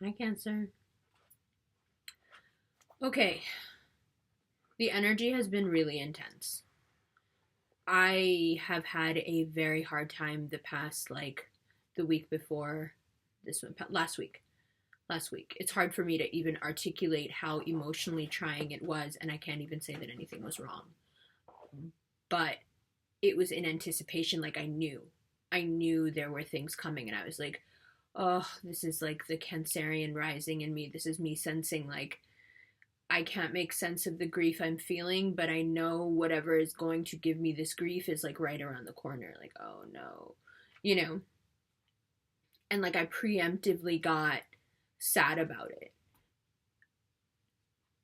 Hi, Cancer. Okay, the energy has been really intense. I have had a very hard time the past, like, the week before this one, last week. Last week. It's hard for me to even articulate how emotionally trying it was, and I can't even say that anything was wrong. But it was in anticipation, like I knew. I knew there were things coming, and I was like, oh, this is like the Cancerian rising in me. This is me sensing, like, I can't make sense of the grief I'm feeling, but I know whatever is going to give me this grief is like right around the corner. Like, oh no, you know? And like I preemptively got sad about it.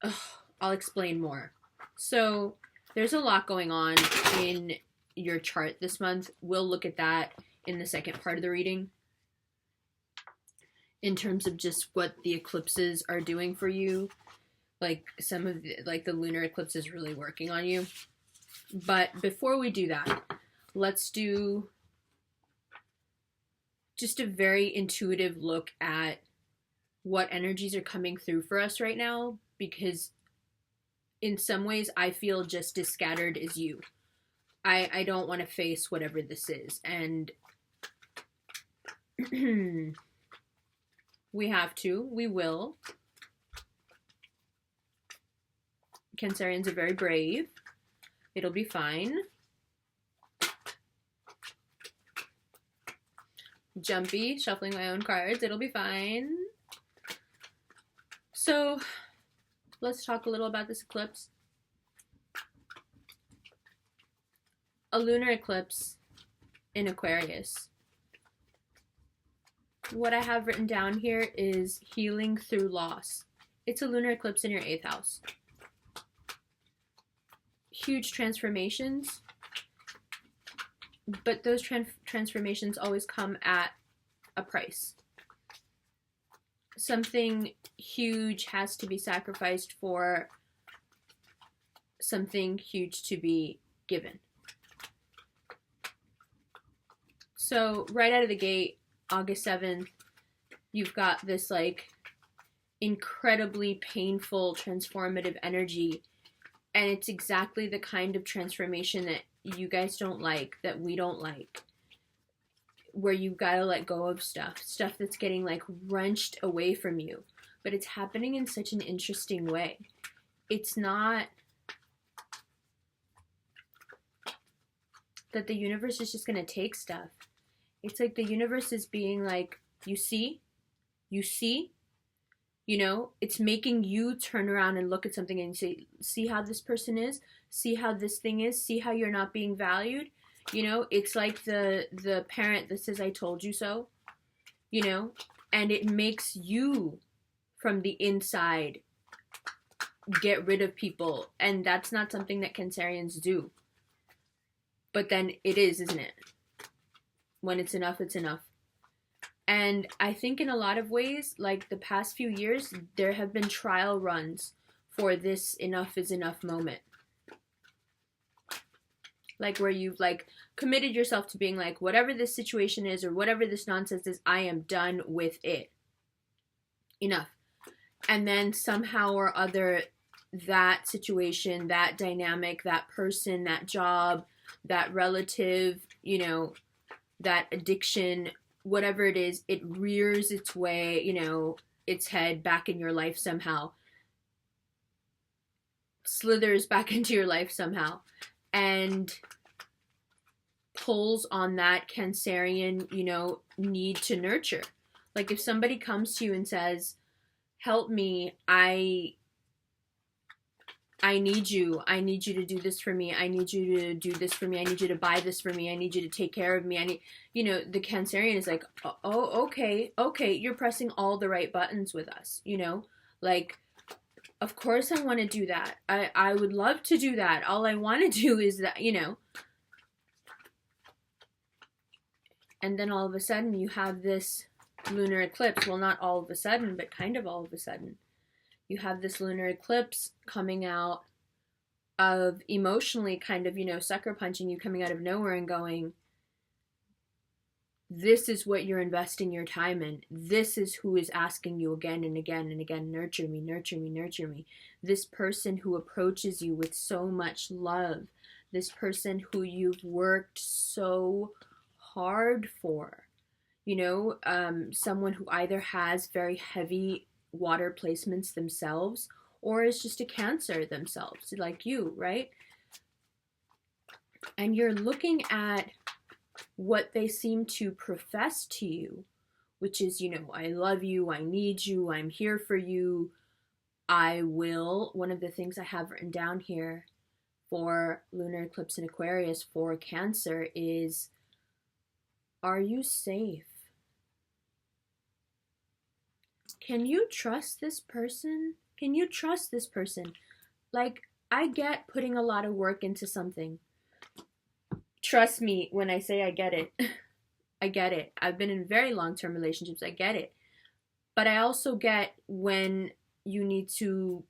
Ugh, I'll explain more. So, there's a lot going on in your chart this month. We'll look at that in the second part of the reading in terms of just what the eclipses are doing for you. Like some of the, like the lunar eclipse is really working on you. But before we do that, let's do just a very intuitive look at what energies are coming through for us right now, because in some ways I feel just as scattered as you. I don't want to face whatever this is, and we have to, we will. Cancerians are very brave. It'll be fine. Jumpy, shuffling my own cards. It'll be fine. So, let's talk a little about this eclipse. A lunar eclipse in Aquarius. What I have written down here is healing through loss. It's a lunar eclipse in your 8th house. Huge transformations, but those transformations always come at a price. Something huge has to be sacrificed for something huge to be given. So right out of the gate, August 7th, you've got this like incredibly painful transformative energy, and it's exactly the kind of transformation that you guys don't like, that we don't like, where you gotta let go of stuff that's getting like wrenched away from you. But it's happening in such an interesting way. It's not that the universe is just gonna take stuff. It's like the universe is being like, you see, you know, it's making you turn around and look at something and say, see how this person is, see how this thing is, see how you're not being valued. You know, it's like the parent that says, I told you so, you know, and it makes you from the inside get rid of people. And that's not something that Cancerians do. But then it is, isn't it? When it's enough, it's enough. And I think in a lot of ways, like the past few years, there have been trial runs for this enough is enough moment. Like where you've like committed yourself to being like, whatever this situation is or whatever this nonsense is, I am done with it. Enough. And then somehow or other, that situation, that dynamic, that person, that job, that relative, you know, that addiction, whatever it is, it rears its way, you know, its head back in your life somehow. Slithers back into your life somehow. And pulls on that Cancerian, you know, need to nurture. Like if somebody comes to you and says, help me, I need you. I need you to do this for me. I need you to do this for me. I need you to buy this for me. I need you to take care of me. I need, you know, the Cancerian is like, oh, okay, you're pressing all the right buttons with us, you know? Like, of course I want to do that. I would love to do that. All I want to do is that, you know. And then all of a sudden you have this lunar eclipse. Well, not all of a sudden, but kind of all of a sudden. You have this lunar eclipse coming out of emotionally kind of, you know, sucker punching you, coming out of nowhere and going, This is what you're investing your time in. This is who is asking you again and again and again, nurture me, nurture me, nurture me. This person who approaches you with so much love. This person who you've worked so hard for. You know, someone who either has very heavy water placements themselves or is just a Cancer themselves, like you, right? And you're looking at what they seem to profess to you, which is, you know, I love you, I need you, I'm here for you, I will. One of the things I have written down here for lunar eclipse in Aquarius for Cancer is, are you safe? Can you trust this person? Can you trust this person? Like, I get putting a lot of work into something. Trust me when I say I get it. I get it. I've been in very long-term relationships. I get it. But I also get when you need to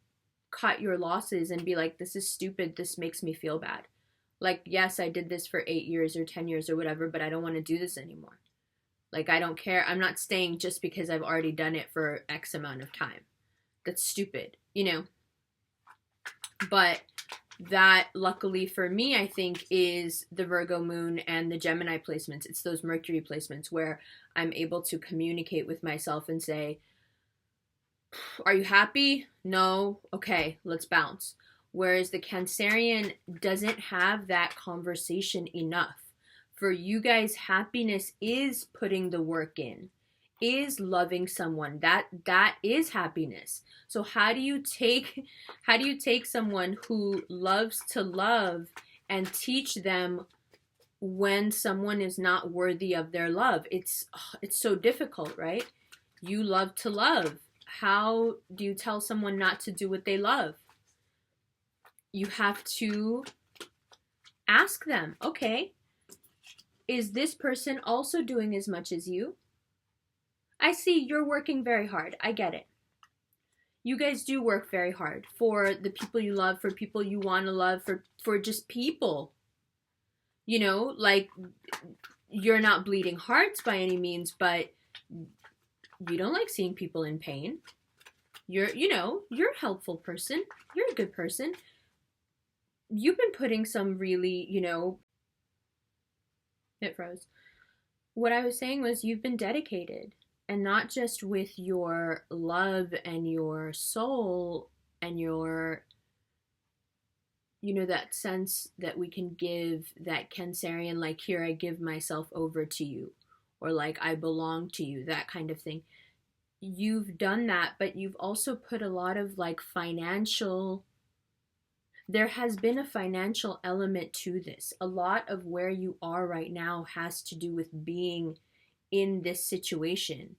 cut your losses and be like, this is stupid. This makes me feel bad. Like, yes, I did this for 8 years or 10 years or whatever, but I don't want to do this anymore. Like, I don't care. I'm not staying just because I've already done it for X amount of time. That's stupid, you know? But that, luckily for me, I think, is the Virgo moon and the Gemini placements. It's those Mercury placements where I'm able to communicate with myself and say, are you happy? No? Okay, let's bounce. Whereas the Cancerian doesn't have that conversation enough. For you guys, happiness is putting the work in, is loving someone. That is happiness. So how do you take someone who loves to love and teach them when someone is not worthy of their love? It's so difficult, right? You love to love. How do you tell someone not to do what they love? You have to ask them, okay, is this person also doing as much as you? I see you're working very hard. I get it. You guys do work very hard for the people you love, for people you want to love, for just people. You know, like, you're not bleeding hearts by any means, but you don't like seeing people in pain. You're a helpful person. You're a good person. You've been putting some really, it froze. What I was saying was you've been dedicated, and not just with your love and your soul and your, that sense that we can give that Cancerian, like, here, I give myself over to you, or like, I belong to you, that kind of thing. You've done that, but you've also put a lot of, like, there has been a financial element to this. A lot of where you are right now has to do with being in this situation.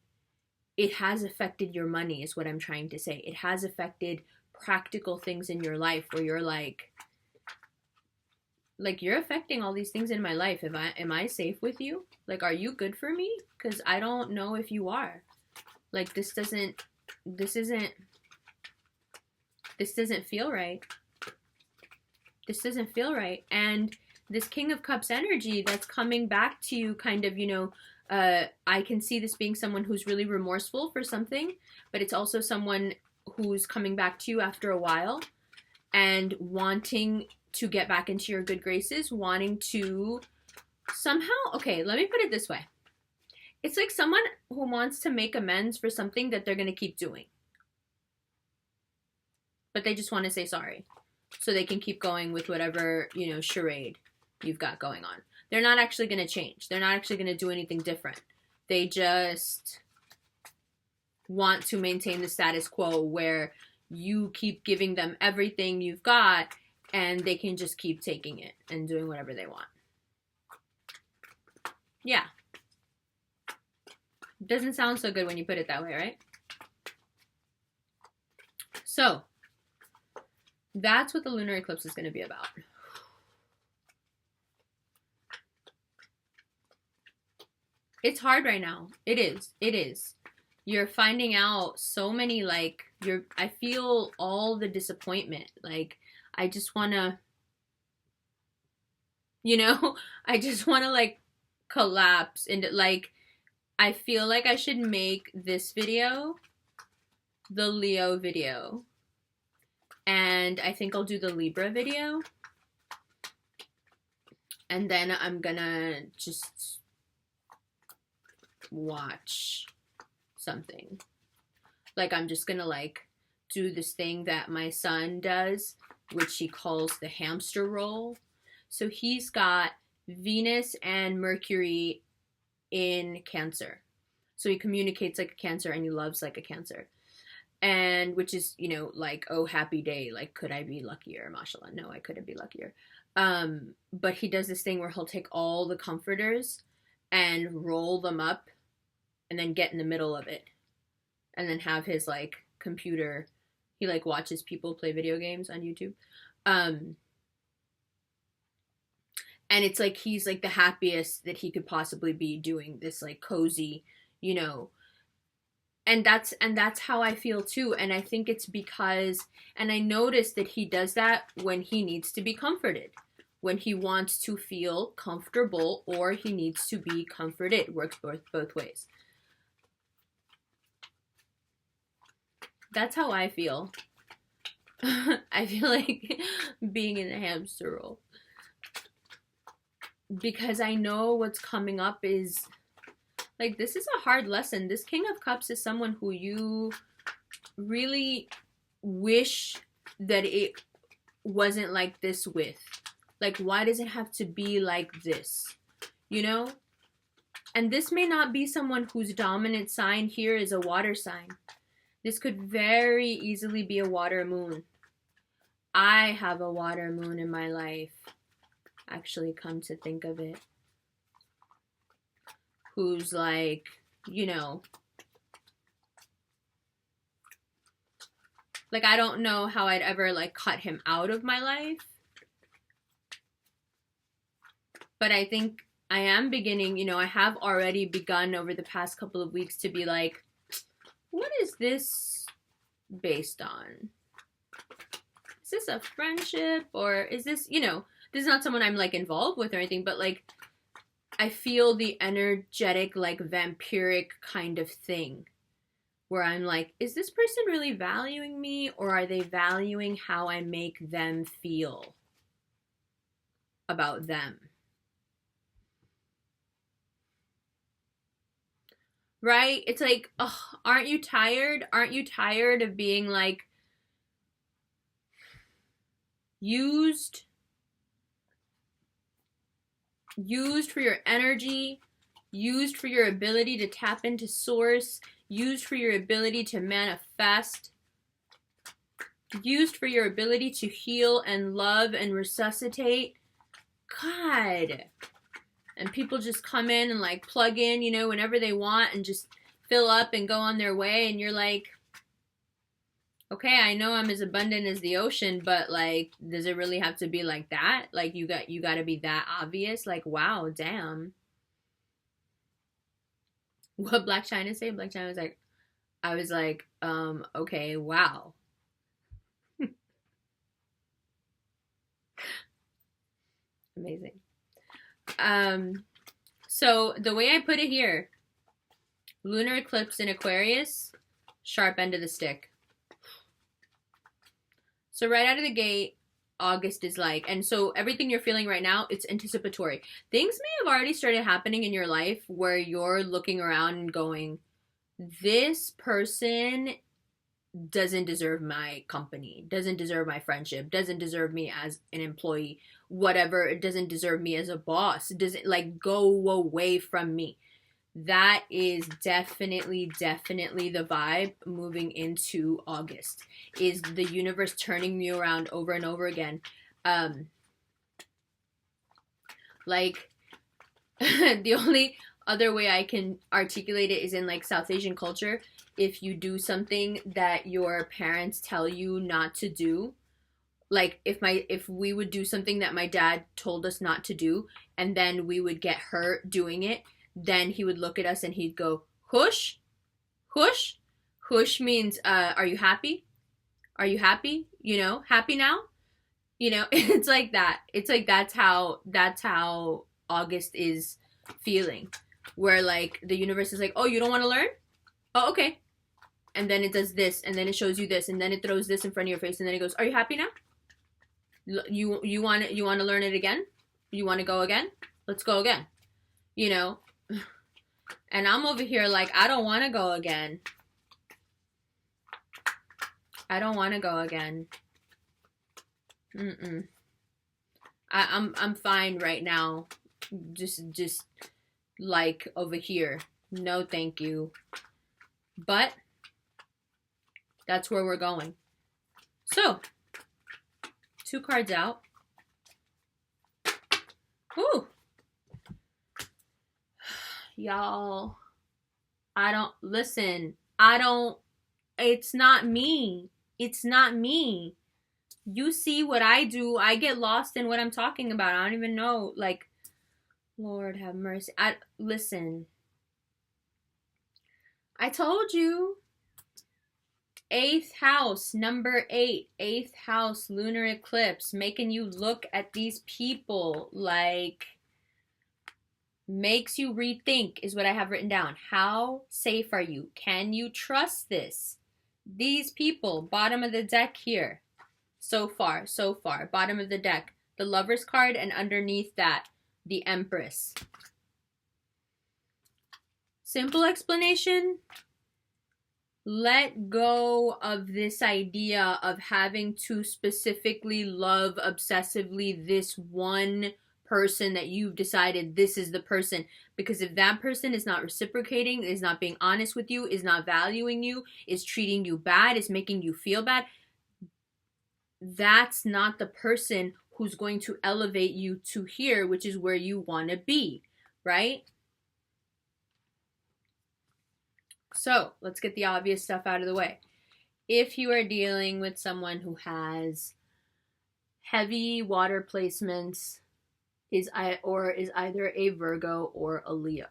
It has affected your money, is what I'm trying to say. It has affected practical things in your life where you're like, you're affecting all these things in my life. Am I safe with you? Like, are you good for me? Because I don't know if you are. Like, this doesn't feel right. This doesn't feel right. And this King of Cups energy that's coming back to you, kind of, I can see this being someone who's really remorseful for something, but it's also someone who's coming back to you after a while and wanting to get back into your good graces, wanting to somehow, okay, let me put it this way. It's like someone who wants to make amends for something that they're going to keep doing. But they just want to say sorry, so they can keep going with whatever, charade you've got going on. They're not actually going to change. They're not actually going to do anything different. They just want to maintain the status quo where you keep giving them everything you've got and they can just keep taking it and doing whatever they want. Yeah. Doesn't sound so good when you put it that way, right? So, that's what the lunar eclipse is going to be about. It's hard right now. It is. You're finding out so many, I feel all the disappointment. Like, I just want to, I just want to, collapse into like, I feel like I should make this video the Leo video, and I think I'll do the Libra video, and then I'm gonna just watch something. Like, I'm just gonna like do this thing that my son does, which he calls the hamster roll. So he's got Venus and Mercury in Cancer. So he communicates like a Cancer and he loves like a Cancer. And which is, you know, like, oh, happy day. Like, could I be luckier? Mashallah. No, I couldn't be luckier. But he does this thing where he'll take all the comforters and roll them up and then get in the middle of it. And then have his like computer. He like watches people play video games on YouTube. And it's like he's like the happiest that he could possibly be doing this like cozy, you know. And that's how I feel too. And I think it's because, and I noticed that he does that when he needs to be comforted, when he wants to feel comfortable or he needs to be comforted. It works both ways. That's how I feel. I feel like being in a hamster roll. Because I know what's coming up is, like, this is a hard lesson. This King of Cups is someone who you really wish that it wasn't like this with. Like, why does it have to be like this? You know? And this may not be someone whose dominant sign here is a water sign. This could very easily be a water moon. I have a water moon in my life. Actually, come to think of it. Who's like, you know, like, I don't know how I'd ever like cut him out of my life. But I think I am beginning, you know, I have already begun over the past couple of weeks to be like, what is this based on? Is this a friendship, or is this, you know, this is not someone I'm like involved with or anything, but like, I feel the energetic, like vampiric kind of thing where I'm like, is this person really valuing me, or are they valuing how I make them feel about them? Right? It's like, oh, aren't you tired? Aren't you tired of being like used for your energy, used for your ability to tap into source, used for your ability to manifest, used for your ability to heal and love and resuscitate? God. And people just come in and like plug in, you know, whenever they want and just fill up and go on their way. And you're like, okay, I know I'm as abundant as the ocean, but like, does it really have to be like that? Like, you got to be that obvious? Like, wow, damn. What Black China say? Black China was like, I was like, okay, wow. Amazing. So the way I put it here, lunar eclipse in Aquarius, sharp end of the stick. So right out of the gate, August is like, and so everything you're feeling right now, it's anticipatory. Things may have already started happening in your life where you're looking around and going, this person doesn't deserve my company, doesn't deserve my friendship, doesn't deserve me as an employee, whatever, it doesn't deserve me as a boss, doesn't, like, go away from me. That is definitely the vibe moving into August, is the universe turning you around over and over again. Like, the only other way I can articulate it is in like South Asian culture. If you do something that your parents tell you not to do, like if we would do something that my dad told us not to do, and then we would get hurt doing it, then he would look at us and he'd go, hush, hush. Hush means, are you happy? Are you happy? You know, happy now? You know, it's like that. It's like that's how August is feeling where like the universe is like, oh, you don't want to learn? Oh, okay. And then it does this, and then it shows you this, and then it throws this in front of your face, and then it goes, are you happy now? You want it, you want to learn it again? You want to go again? Let's go again. You know? And I'm over here like, I don't want to go again. I don't want to go again. I'm fine right now. Just like over here. No, thank you. But that's where we're going. So, 2 cards out. Ooh. Y'all, it's not me. It's not me. You see what I do. I get lost in what I'm talking about. I don't even know. Like, Lord have mercy. Listen. I told you. 8th house, number 8. 8th house, lunar eclipse. Making you look at these people like... Makes you rethink is what I have written down. How safe are you? Can you trust this? These people, bottom of the deck here. So far. Bottom of the deck. The Lover's card, and underneath that, the Empress. Simple explanation. Let go of this idea of having to specifically love obsessively this one person that you've decided this is the person, because if that person is not reciprocating, is not being honest with you, is not valuing you, is treating you bad, is making you feel bad, that's not the person who's going to elevate you to here, which is where you want to be, right? So let's get the obvious stuff out of the way. If you are dealing with someone who has heavy water placements, is either a Virgo or a Leo.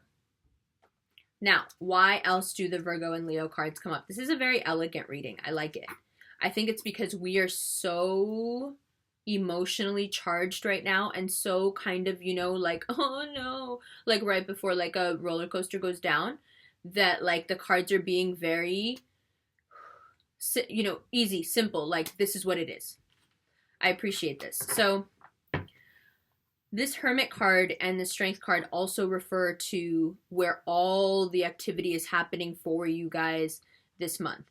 Now, why else do the Virgo and Leo cards come up? This is a very elegant reading. I like it. I think it's because we are so emotionally charged right now, and so kind of, like, oh no, like right before like a roller coaster goes down, that like the cards are being very, easy, simple, like this is what it is. I appreciate this. So this Hermit card and the Strength card also refer to where all the activity is happening for you guys this month.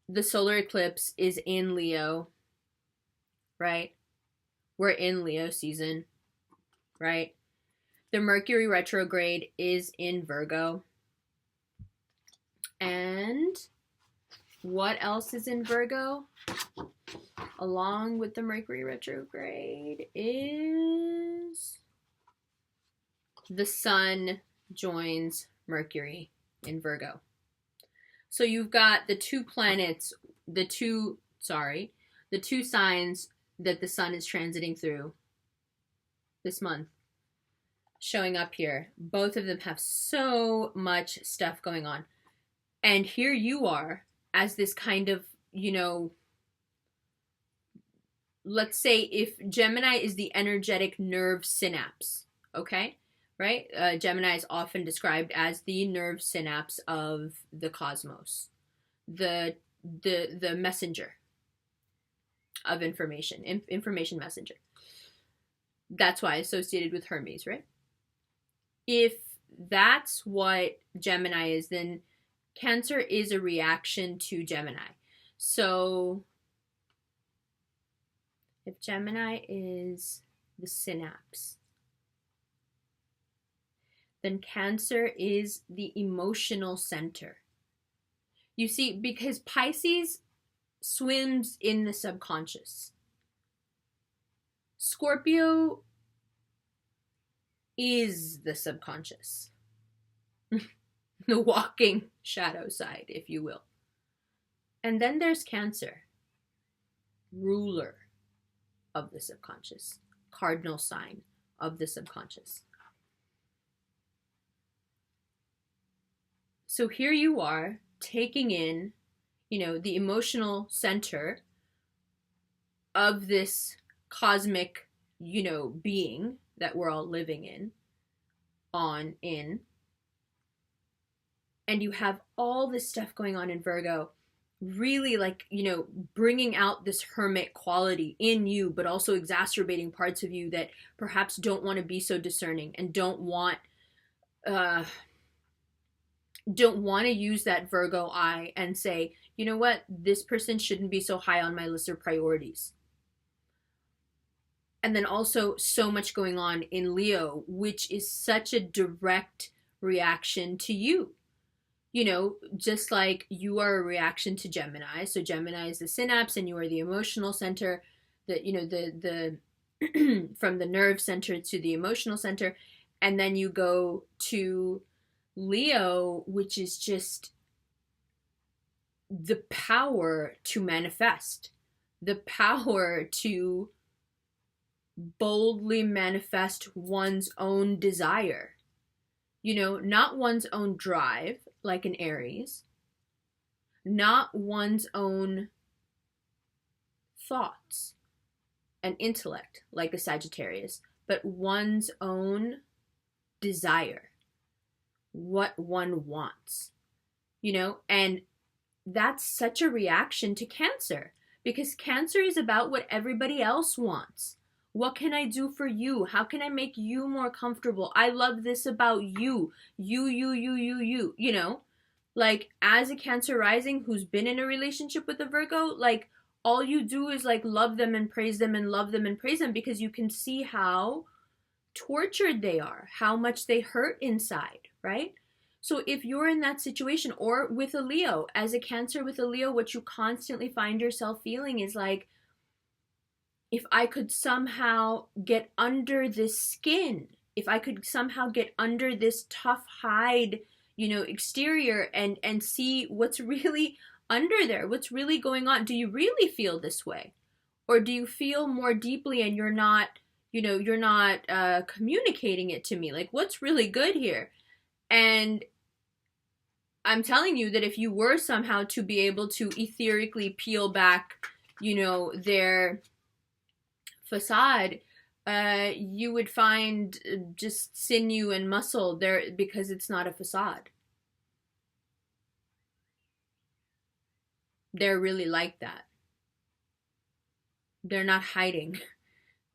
The solar eclipse is in Leo, right? We're in Leo season, right? The Mercury retrograde is in Virgo. And what else is in Virgo? Along with the Mercury retrograde is the Sun joins Mercury in Virgo. So you've got the 2 planets, the two signs that the Sun is transiting through this month showing up here. Both of them have so much stuff going on. And here you are as this kind of, let's say if Gemini is the energetic nerve synapse, okay? Right? Gemini is often described as the nerve synapse of the cosmos, the messenger of information, information messenger. That's why associated with Hermes, right? If that's what Gemini is, then Cancer is a reaction to Gemini. So if Gemini is the synapse, then Cancer is the emotional center. You see, because Pisces swims in the subconscious. Scorpio is the subconscious. The walking shadow side, if you will. And then there's Cancer, ruler of the subconscious, cardinal sign of the subconscious. So here you are taking in, the emotional center of this cosmic, being that we're all living in. on in, and you have all this stuff going on in Virgo, really like, bringing out this hermit quality in you, but also exacerbating parts of you that perhaps don't want to be so discerning and don't want to use that Virgo eye and say, you know what, this person shouldn't be so high on my list of priorities. And then also so much going on in Leo, which is such a direct reaction to you. Just like you are a reaction to Gemini. So Gemini is the synapse and you are the emotional center, the from the nerve center to the emotional center. And then you go to Leo, which is just the power to manifest, the power to boldly manifest one's own desire, not one's own drive, like an Aries, not one's own thoughts and intellect, like a Sagittarius, but one's own desire, what one wants, and that's such a reaction to Cancer, because Cancer is about what everybody else wants. What can I do for you? How can I make you more comfortable? I love this about you. You. Like, as a Cancer rising who's been in a relationship with a Virgo, like, all you do is, like, love them and praise them and love them and praise them, because you can see how tortured they are, how much they hurt inside, right? So if you're in that situation, or with a Leo, as a Cancer with a Leo, what you constantly find yourself feeling is like, if I could somehow get under this skin, if I could somehow get under this tough hide, exterior and see what's really under there, what's really going on. Do you really feel this way? Or do you feel more deeply and you're not communicating it to me? Like, what's really good here? And I'm telling you that if you were somehow to be able to etherically peel back, their facade, you would find just sinew and muscle there, because it's not a facade. They're really like that. They're not hiding.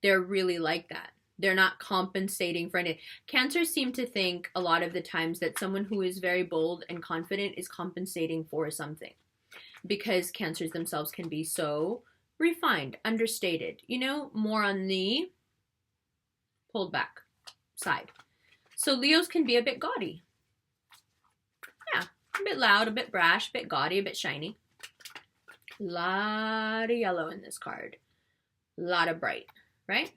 They're really like that. They're not compensating for anything. Cancers seem to think a lot of the times that someone who is very bold and confident is compensating for something, because Cancers themselves can be so refined, understated, more on the pulled back side. So Leos can be a bit gaudy. Yeah, a bit loud, a bit brash, a bit gaudy, a bit shiny. A lot of yellow in this card. A lot of bright, right?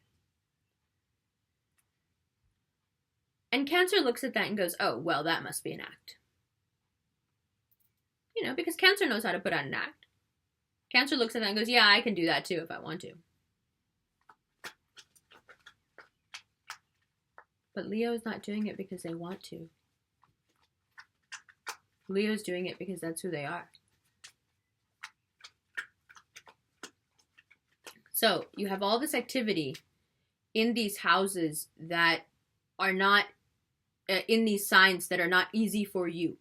And Cancer looks at that and goes, oh, well, that must be an act. Because Cancer knows how to put on an act. Cancer looks at that and goes, yeah, I can do that too if I want to. But Leo is not doing it because they want to. Leo's doing it because that's who they are. So you have all this activity in these houses that are not, in these signs that are not easy for you.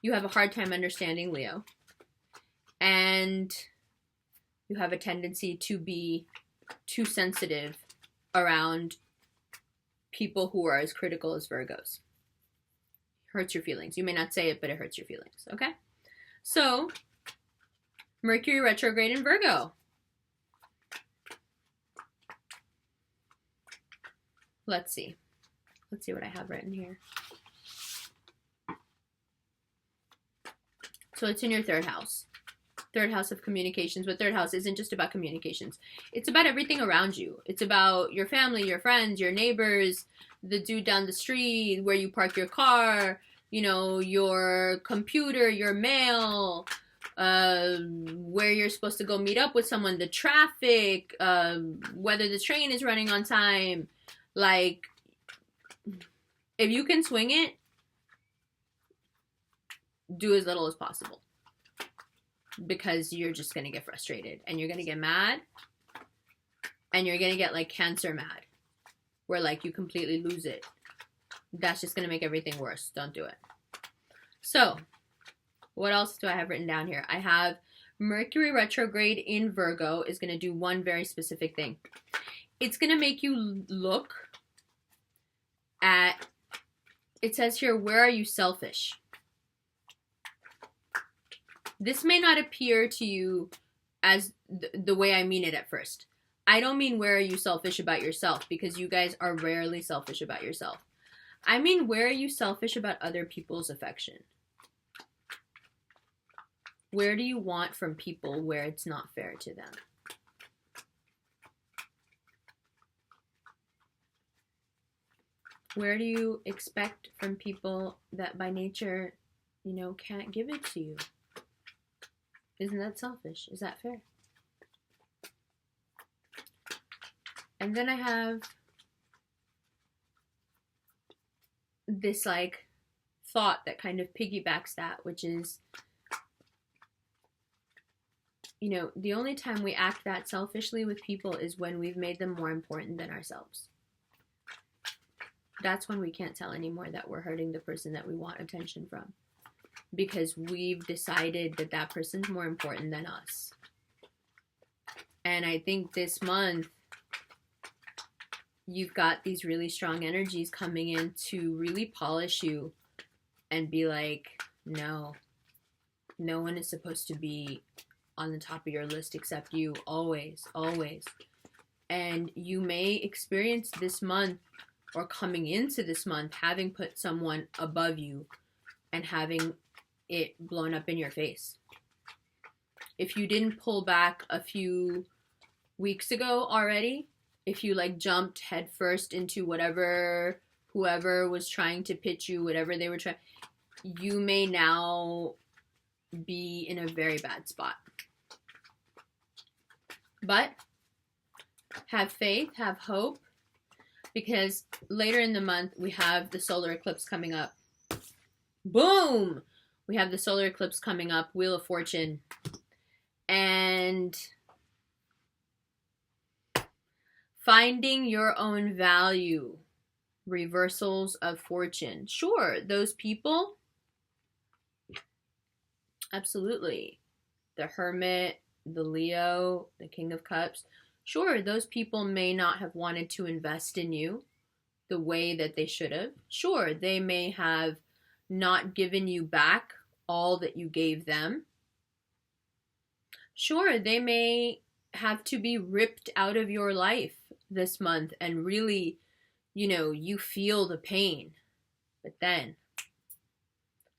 You have a hard time understanding Leo. And you have a tendency to be too sensitive around people who are as critical as Virgos. Hurts your feelings. You may not say it, but it hurts your feelings, okay? So, Mercury retrograde in Virgo. Let's see. Let's see what I have written here. So it's in your third house. Third house of communications. But third house isn't just about communications. It's about everything around you. It's about your family, your friends, your neighbors, the dude down the street, where you park your car, your computer, your mail, where you're supposed to go meet up with someone, the traffic, whether the train is running on time. Like, if you can swing it, do as little as possible, because you're just going to get frustrated and you're going to get mad and you're going to get like Cancer mad. where like you completely lose it. That's just going to make everything worse. Don't do it. So, what else do I have written down here? I have Mercury retrograde in Virgo is going to do one very specific thing. It's going to make you look at, it says here, where are you selfish? This may not appear to you as the way I mean it at first. I don't mean where are you selfish about yourself, because you guys are rarely selfish about yourself. I mean, where are you selfish about other people's affection? Where do you want from people where it's not fair to them? Where do you expect from people that by nature, you know, can't give it to you? Isn't that selfish? Is that fair? And then I have this like thought that kind of piggybacks that, which is, you know, the only time we act that selfishly with people is when we've made them more important than ourselves. That's when we can't tell anymore that we're hurting the person that we want attention from, because we've decided that that person's more important than us. And I think this month, you've got these really strong energies coming in to really polish you and be like, no, no one is supposed to be on the top of your list except you, always, always. And you may experience this month, or coming into this month, having put someone above you and having it blown up in your face. If you didn't pull back a few weeks ago already, if you like jumped headfirst into whatever, whoever was trying to pitch you, whatever they were trying, you may now be in a very bad spot. But have faith, have hope, because later in the month we have the solar eclipse coming up. Boom! We have the solar eclipse coming up, Wheel of Fortune. And finding your own value, reversals of fortune. Sure, those people, absolutely. The Hermit, the Leo, the King of Cups. Sure, those people may not have wanted to invest in you the way that they should have. Sure, they may have not given you back all that you gave them. Sure, they may have to be ripped out of your life this month and really, you know, you feel the pain. But then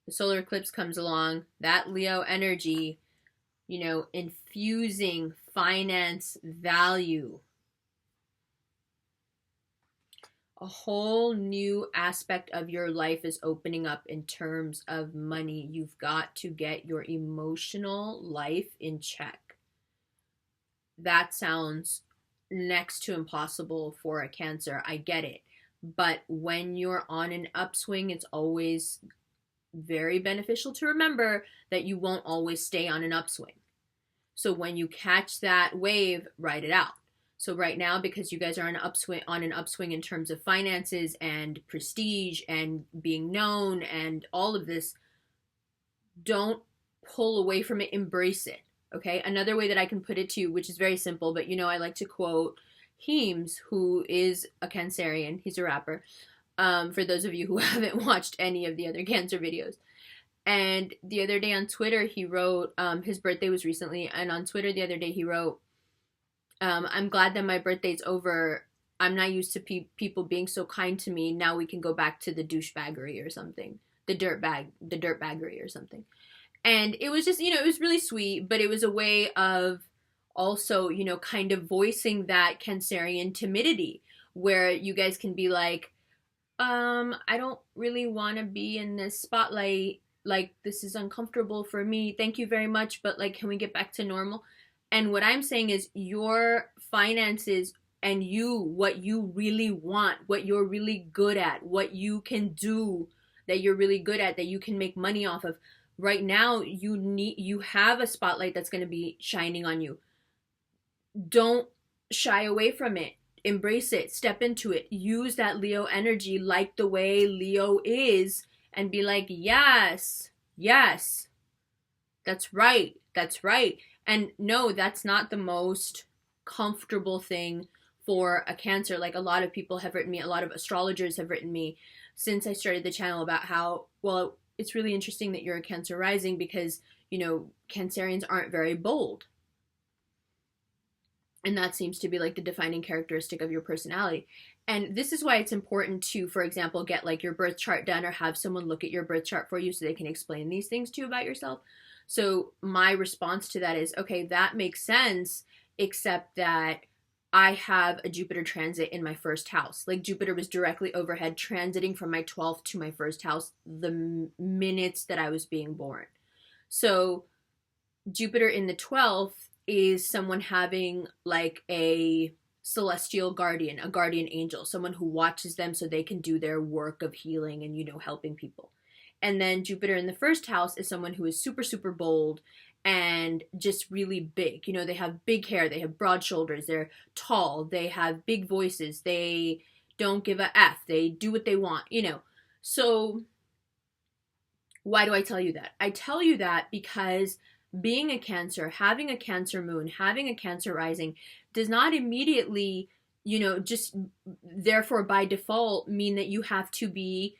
the solar eclipse comes along, that Leo energy, you know, infusing finance value. A whole new aspect of your life is opening up in terms of money. You've got to get your emotional life in check. That sounds next to impossible for a Cancer. I get it. But when you're on an upswing, it's always very beneficial to remember that you won't always stay on an upswing. So when you catch that wave, ride it out. So right now, because you guys are on an upswing in terms of finances and prestige and being known and all of this, don't pull away from it, embrace it. Okay? Another way that I can put it to you, which is very simple, but you know I like to quote Heems, who is a Cancerian. He's a rapper. For those of you who haven't watched any of the other Cancer videos. And the other day on Twitter, he wrote, his birthday was recently, and on Twitter the other day he wrote, I'm glad that my birthday's over. I'm not used to people being so kind to me. Now we can go back to the douchebaggery or something. The dirtbaggery or something. And it was just, you know, it was really sweet, but it was a way of also, you know, kind of voicing that Cancerian timidity, where you guys can be like, I don't really want to be in this spotlight. Like, this is uncomfortable for me. Thank you very much, but like, can we get back to normal? And what I'm saying is your finances and you, what you really want, what you're really good at, what you can do that you're really good at, that you can make money off of. Right now, you have a spotlight that's going to be shining on you. Don't shy away from it. embrace it, step into it, use that Leo energy like the way Leo is, and be like, yes, yes, that's right, that's right. And no, that's not the most comfortable thing for a Cancer. Like, a lot of people have written me, a lot of astrologers have written me since I started the channel about how, well, it's really interesting that you're a Cancer rising because, you know, Cancerians aren't very bold. And that seems to be like the defining characteristic of your personality. And this is why it's important to, for example, get like your birth chart done or have someone look at your birth chart for you so they can explain these things to you about yourself. So my response to that is, okay, that makes sense, except that I have a Jupiter transit in my first house. Like, Jupiter was directly overhead, transiting from my 12th to my first house the minutes that I was being born. So Jupiter in the 12th is someone having like a celestial guardian, a guardian angel, someone who watches them so they can do their work of healing and, you know, helping people. And then Jupiter in the first house is someone who is super, super bold and just really big. You know, they have big hair, they have broad shoulders, they're tall, they have big voices, they don't give a F, they do what they want, you know. So why do I tell you that? I tell you that because being a Cancer, having a Cancer moon, having a Cancer rising does not immediately, you know, just therefore by default mean that you have to be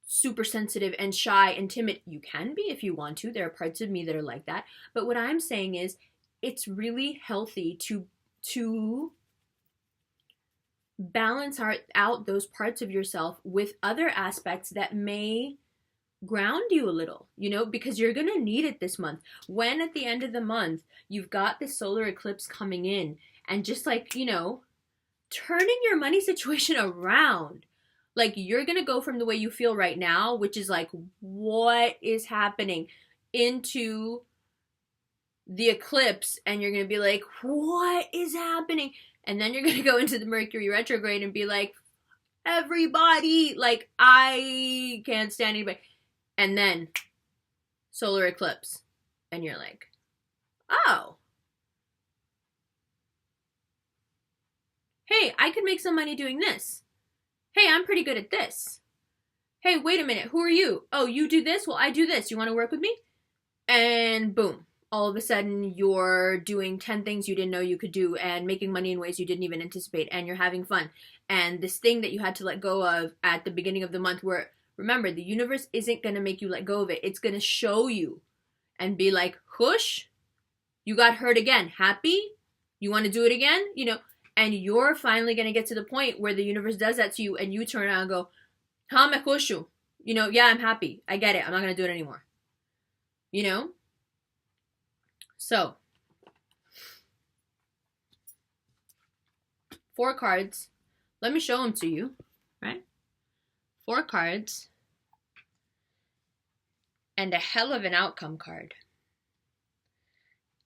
super sensitive and shy and timid. You can be if you want to. There are parts of me that are like that. But what I'm saying is it's really healthy to balance out those parts of yourself with other aspects that may ground you a little, you know, because you're going to need it this month. When at the end of the month, you've got this solar eclipse coming in and just like, you know, turning your money situation around. Like, you're going to go from the way you feel right now, which is like, what is happening, into the eclipse, and you're going to be like, what is happening? And then you're going to go into the Mercury retrograde and be like, everybody, like, I can't stand anybody. And then solar eclipse. And you're like, oh, hey, I could make some money doing this. Hey, I'm pretty good at this. Hey, wait a minute, who are you? Oh, you do this? Well, I do this. You want to work with me? And boom, all of a sudden you're doing 10 things you didn't know you could do and making money in ways you didn't even anticipate, and you're having fun. And this thing that you had to let go of at the beginning of the month, where, remember, the universe isn't going to make you let go of it. It's going to show you and be like, whoosh, you got hurt again. Happy? You want to do it again? You know, and you're finally going to get to the point where the universe does that to you and you turn around and go, ha, me hushu. You know, yeah, I'm happy. I get it. I'm not going to do it anymore. You know? So, 4 cards. Let me show them to you, right? 4 cards. And a hell of an outcome card.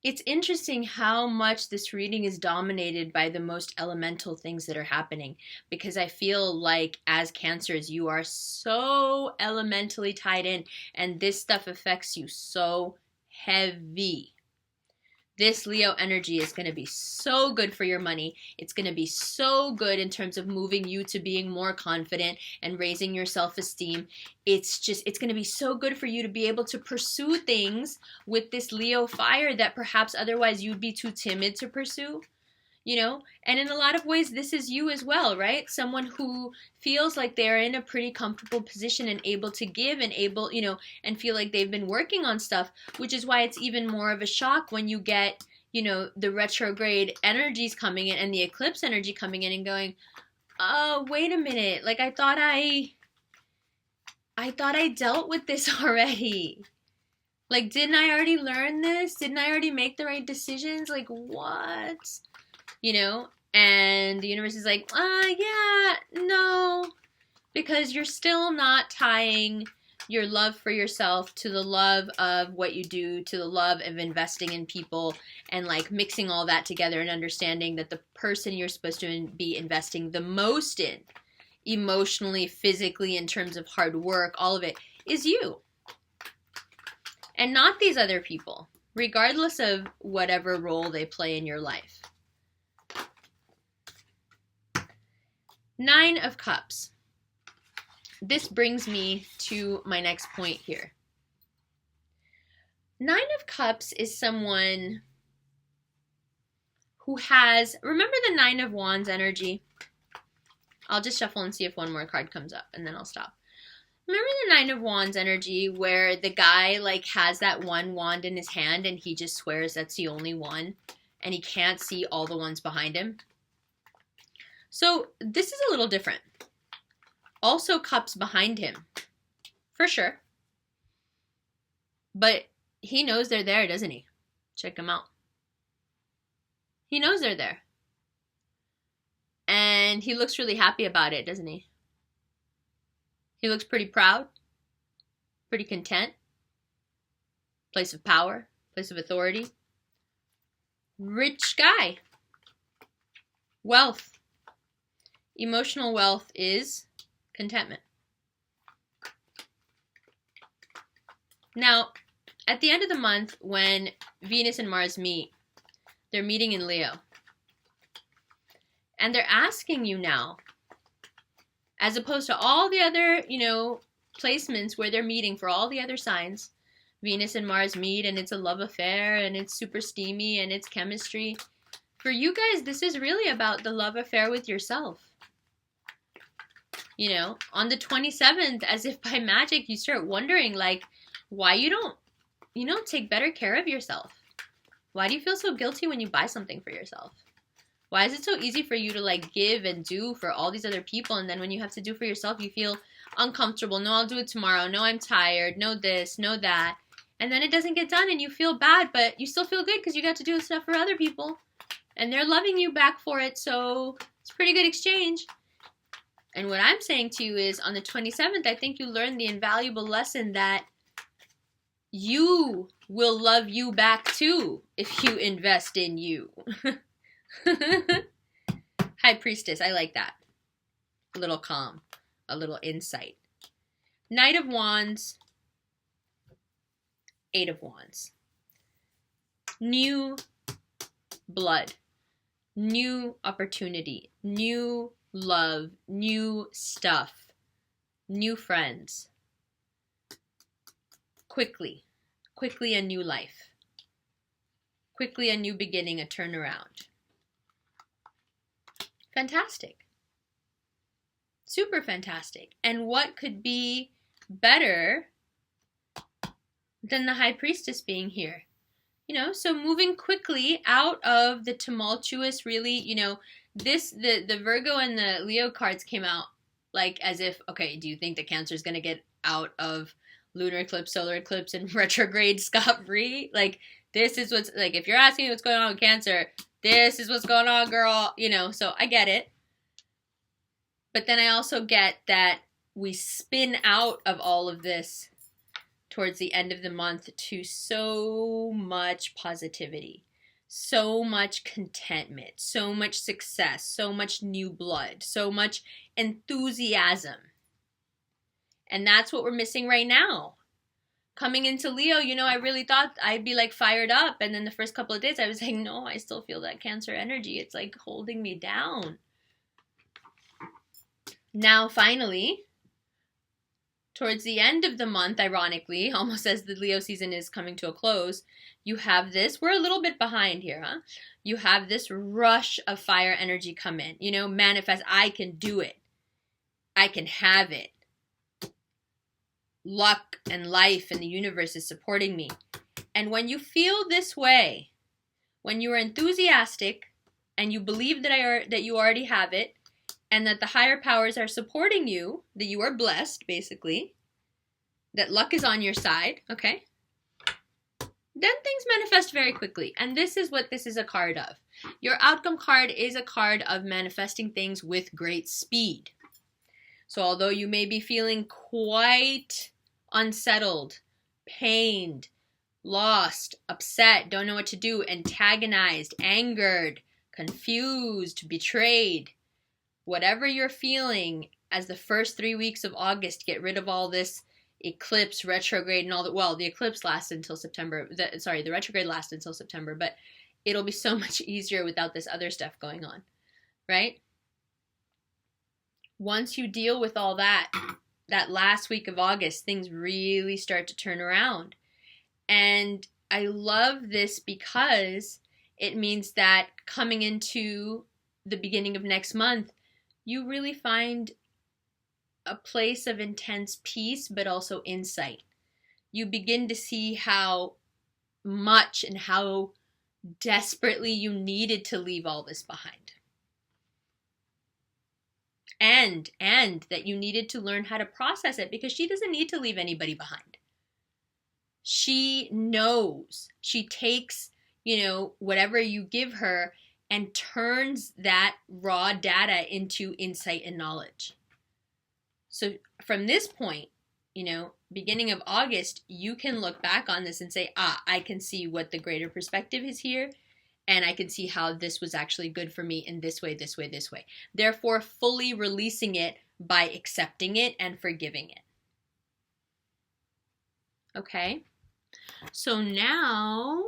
It's interesting how much this reading is dominated by the most elemental things that are happening, because I feel like as Cancers, you are so elementally tied in, and this stuff affects you so heavy. This Leo energy is going to be so good for your money. It's going to be so good in terms of moving you to being more confident and raising your self-esteem. It's going to be so good for you to be able to pursue things with this Leo fire that perhaps otherwise you'd be too timid to pursue. You know, and in a lot of ways, this is you as well, right? Someone who feels like they're in a pretty comfortable position and able to give and able, you know, and feel like they've been working on stuff, which is why it's even more of a shock when you get, you know, the retrograde energies coming in and the eclipse energy coming in and going, oh, wait a minute. Like, I thought I dealt with this already. Like, didn't I already learn this? Didn't I already make the right decisions? Like, what? You know, and the universe is like, yeah, no, because you're still not tying your love for yourself to the love of what you do, to the love of investing in people, and like mixing all that together and understanding that the person you're supposed to be investing the most in, emotionally, physically, in terms of hard work, all of it, is you. And not these other people, regardless of whatever role they play in your life. Nine of Cups. This brings me to my next point here. Nine of Cups is someone who has, remember the Nine of Wands energy? I'll just shuffle and see if one more card comes up, and then I'll stop. Remember the Nine of Wands energy where the guy like has that one wand in his hand and he just swears that's the only one and he can't see all the ones behind him? So this is a little different. Also cups behind him, for sure. But he knows they're there, doesn't he? Check him out. He knows they're there. And he looks really happy about it, doesn't he? He looks pretty proud, pretty content. Place of power, place of authority. Rich guy. Wealth. Emotional wealth is contentment. Now, at the end of the month, when Venus and Mars meet, they're meeting in Leo. And they're asking you now, as opposed to all the other, placements where they're meeting for all the other signs, Venus and Mars meet and it's a love affair and it's super steamy and it's chemistry. For you guys, this is really about the love affair with yourself. On the 27th, as if by magic, you start wondering, like, why you don't take better care of yourself. Why do you feel so guilty when you buy something for yourself? Why is it so easy for you to like give and do for all these other people, and then when you have to do for yourself, you feel uncomfortable? No, I'll do it tomorrow. No, I'm tired. No this, no that. And then it doesn't get done and you feel bad, but you still feel good because you got to do stuff for other people. And they're loving you back for it, so it's a pretty good exchange. And what I'm saying to you is, on the 27th, I think you learn the invaluable lesson that you will love you back too if you invest in you. High Priestess, I like that. A little calm, a little insight. Knight of Wands, Eight of Wands. New blood, new opportunity, new love, new stuff, new friends. Quickly a new life. Quickly a new beginning, a turnaround. Fantastic. Super fantastic. And what could be better than the High Priestess being here? So moving quickly out of the tumultuous, really, the Virgo and the Leo cards came out like as if, okay, do you think the Cancer is going to get out of lunar eclipse, solar eclipse, and retrograde scot-free? Like, this is what's, like, if you're asking what's going on with Cancer, this is what's going on, girl. So I get it. But then I also get that we spin out of all of this towards the end of the month to so much positivity, so much contentment, so much success, so much new blood, so much enthusiasm. And that's what we're missing right now. Coming into Leo, I really thought I'd be like fired up. And then the first couple of days I was like, no, I still feel that Cancer energy. It's like holding me down. Now, finally, towards the end of the month, ironically, almost as the Leo season is coming to a close, you have this, we're a little bit behind here, huh? You have this rush of fire energy come in, manifest, I can do it. I can have it. Luck and life and the universe is supporting me. And when you feel this way, when you're enthusiastic and you believe that you already have it, and that the higher powers are supporting you, that you are blessed, basically, that luck is on your side, okay? Then things manifest very quickly. And this is what this is a card of. Your outcome card is a card of manifesting things with great speed. So although you may be feeling quite unsettled, pained, lost, upset, don't know what to do, antagonized, angered, confused, betrayed, whatever you're feeling as the first 3 weeks of August, get rid of all this eclipse, retrograde, and all that. Well, the eclipse lasts until September. The retrograde lasts until September, but it'll be so much easier without this other stuff going on, right? once you deal with all that, that last week of August, things really start to turn around. And I love this because it means that coming into the beginning of next month, you really find a place of intense peace, but also insight. You begin to see how much and how desperately you needed to leave all this behind. And that you needed to learn how to process it, because she doesn't need to leave anybody behind. She knows. She takes, whatever you give her and turns that raw data into insight and knowledge. So from this point, beginning of August, you can look back on this and say, I can see what the greater perspective is here. And I can see how this was actually good for me in this way, this way, this way. Therefore, fully releasing it by accepting it and forgiving it. Okay? So now,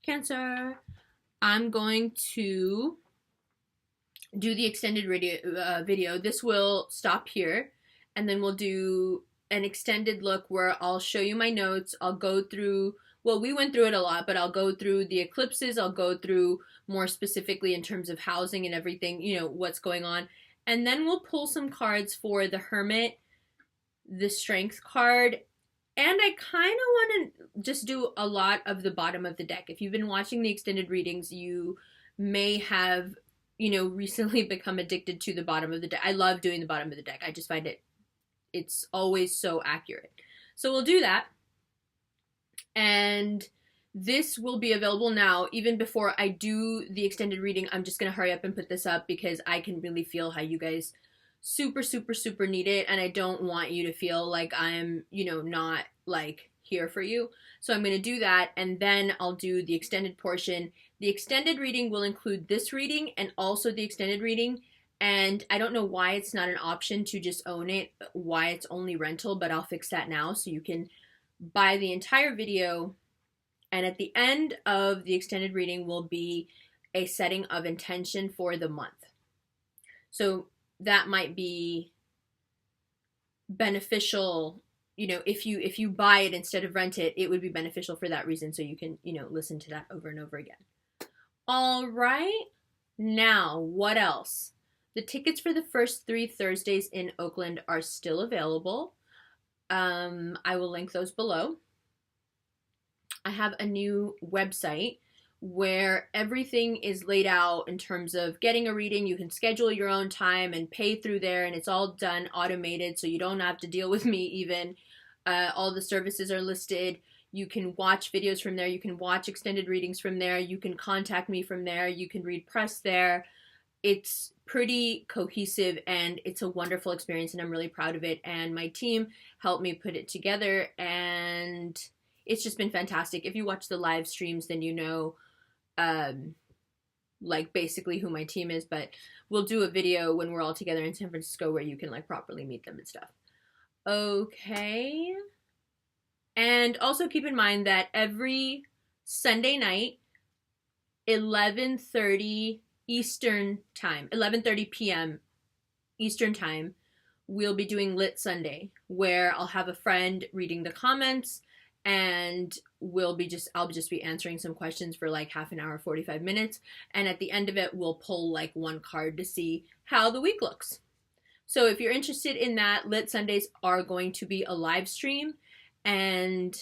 Cancer, I'm going to do the extended video. This will stop here, and then we'll do an extended look where I'll show you my notes. I'll go through, well, we went through it a lot, but I'll go through the eclipses. I'll go through more specifically in terms of housing and everything, what's going on. And then we'll pull some cards for the Hermit, the Strength card, and I kind of want to just do a lot of the bottom of the deck. If you've been watching the extended readings, you may have, recently become addicted to the bottom of the deck. I love doing the bottom of the deck. I just find it's always so accurate. So we'll do that. And this will be available now. Even before I do the extended reading, I'm just going to hurry up and put this up because I can really feel how you guys super, super, super need it. And I don't want you to feel like I'm, not like here for you. So I'm going to do that. And then I'll do the extended portion. The extended reading will include this reading and also the extended reading. And I don't know why it's not an option to just own it, why it's only rental, but I'll fix that now so you can buy the entire video. And at the end of the extended reading will be a setting of intention for the month. So that might be beneficial, if you buy it instead of rent it, it would be beneficial for that reason. So you can, listen to that over and over again. All right. Now, what else? The tickets for the first 3 Thursdays in Oakland are still available. I will link those below. I have a new website where everything is laid out in terms of getting a reading. You can schedule your own time and pay through there, and it's all done automated, so you don't have to deal with me even. All the services are listed. You can watch videos from there. You can watch extended readings from there. You can contact me from there. You can read press there. It's pretty cohesive and it's a wonderful experience, and I'm really proud of it. And my team helped me put it together, and it's just been fantastic. If you watch the live streams, then like basically who my team is, but we'll do a video when we're all together in San Francisco where you can like properly meet them and stuff. Okay. And also keep in mind that every Sunday night, 11:30 Eastern time, 11:30 p.m. Eastern time, we'll be doing Lit Sunday, where I'll have a friend reading the comments, and I'll just be answering some questions for like half an hour, 45 minutes. And at the end of it, we'll pull like one card to see how the week looks. So if you're interested in that, Lit Sundays are going to be a live stream, and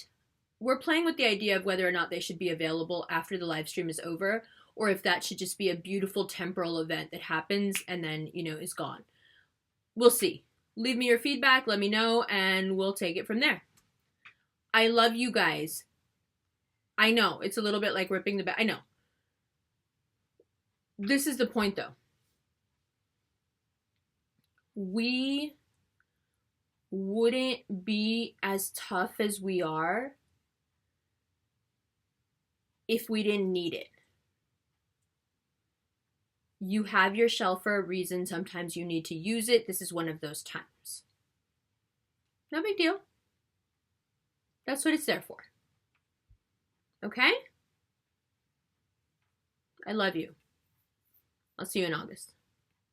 we're playing with the idea of whether or not they should be available after the live stream is over, or if that should just be a beautiful temporal event that happens and then, is gone. We'll see. Leave me your feedback, let me know, and we'll take it from there. I love you guys. I know, it's a little bit like ripping the I know. This is the point, though. We wouldn't be as tough as we are if we didn't need it. You have your shell for a reason. Sometimes you need to use it. This is one of those times. No big deal. That's what it's there for. Okay? I love you. I'll see you in August.